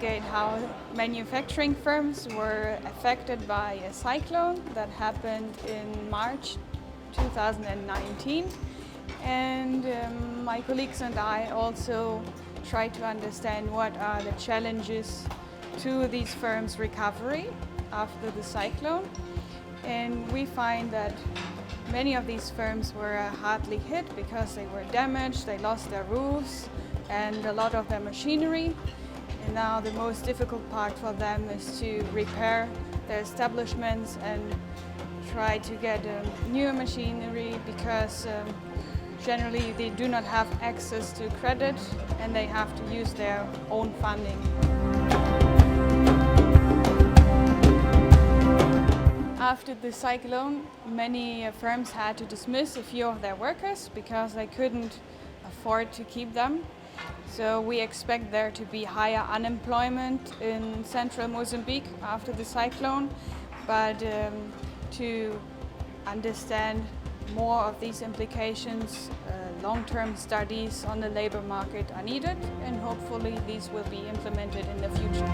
investigate how manufacturing firms were affected by a cyclone that happened in March 2019. And my colleagues and I also try to understand what are the challenges to these firms' recovery after the cyclone. And we find that many of these firms were hardly hit because they were damaged, they lost their roofs and a lot of their machinery. And now the most difficult part for them is to repair their establishments and try to get newer machinery because generally they do not have access to credit and they have to use their own funding. After the cyclone, many firms had to dismiss a few of their workers because they couldn't afford to keep them. So we expect there to be higher unemployment in central Mozambique after the cyclone. But to understand more of these implications, long-term studies on the labor market are needed, and hopefully these will be implemented in the future.